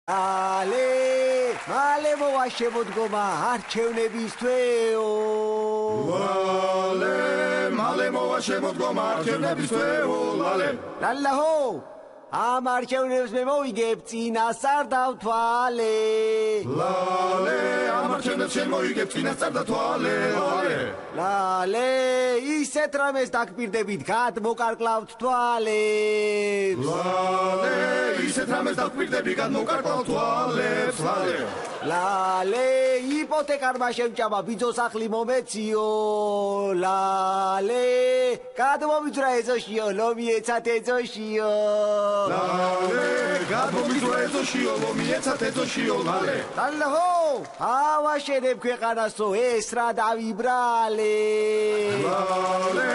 Ale, male moa შემოდგომა არჩევნებისთვეო. Lale, male moa შემოდგომა არჩევნებისთვეო, lale. Lalaho, ამ არჩევნებს მე მოვიგებ წინასწარ დავთვალე. Lale, ამ არჩევნებს შენ მოიგებ წინასწარ დავთვალე, lale. Lale, ისეთ რამეს დაგპირდებით გადმოკარკლავთ თვალებს. Lale, ისეთ რამეს დაგპირდები გადმოკარკლავთ თვალებს, lale. Lale, იპოთეკარმა შემჭამა ბიძოს სახლი მომეციო. Lale, გადმომიწვრა ეზოშიო, ლომიეცათ ეზოშიო. Lale, გადმომიწვრა ეზოშიო, ლომიეცათ ეზოშიო, lale. Lalaho, ავაშენებ ქვეყანასო ეს რა დავიბრალე. Lale,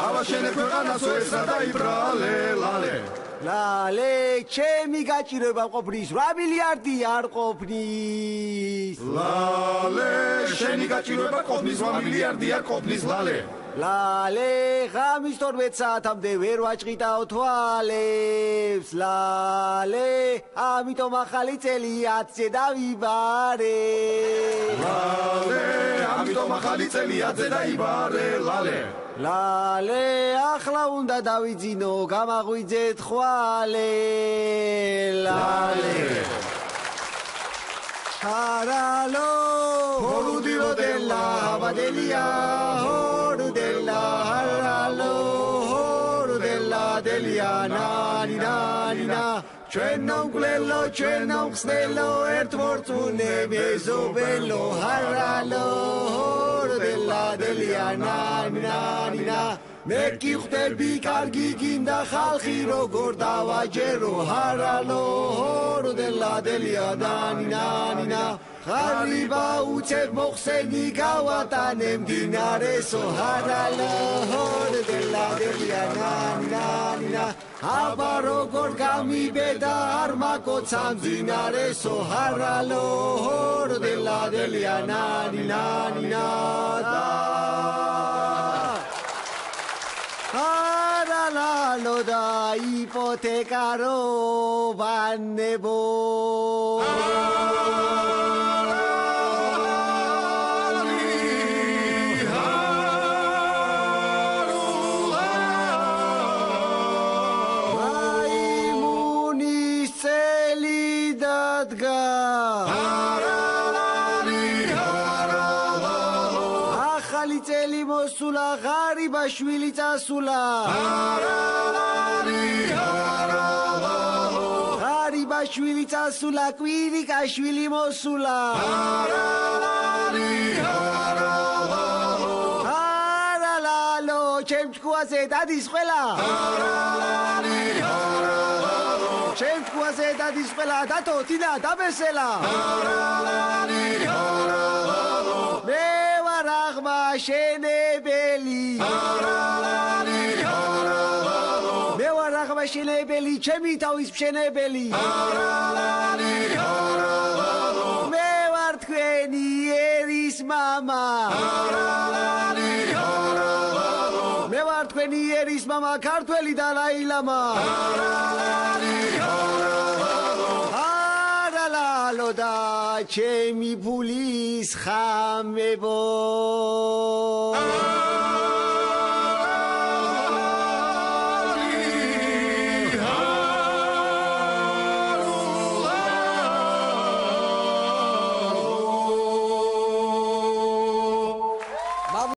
ავაშენებ ქვეყანასო ეს რა დაიბრალე, lale. Lale, ჩემი გაჭირება ყოფნის 8 მილიარდი არ ყოფნის. Lale, შენი გაჭირება ყოფნის 8 მილიარდი არ ყოფნის, lale. Lale, ღამის 12 საათამდე ვერ ვაჭყიტაო თვალებს. Lale, ამიტომ ახალი წელი 10-ზე დავიბარე. Lale, ამიტომ ახალი წელი 10-ზე დაიბარე, lale. Lale, ახლა უნდა დავიძინო, გამაღვიძეთ ხვალე. Lale. Haralo, horudilo della badelia, horudella, haralo, horudella delia, nani nani na. Ჩვენ ნამკლელო, ჩვენ ნამხსნელო, ერთმორწმუნე მეზობელო, haralo, horudella delia, nani nani na. მე კი ხვდები კარგი გინდა ხალხი როგორ დავაჯერო haralo horudella delia nani nani na ხარიბა უცებ მოხსენი გავატანე მდინარესო haralo horudella delia nani nani na აბა როგორ გამიბედა არ მაკოცა მდინარესო haralo horudella delia nani nani na Haralo da ipotecaro vanebo. Maimunis celidadga. ახალი წელი მოსულა ღარიბაშვილი წასულა ღარიბაშვილი წასულა კვირიკაშვილი მოსულა ჰარალალო ჩემჭკუაზე დადის ყველა ჩემჭკუაზე დადის ყველა დათო თინა დაბესელა შენებელი მე ვარ აღმაშენებელი ჩემი თავის მშენებელი მე ვარ თქვენი ერის მამა მე ვარ თქვენი ერის მამა ქართველი დალაი ლამა Haralo da ჩემი ფულის ხამებო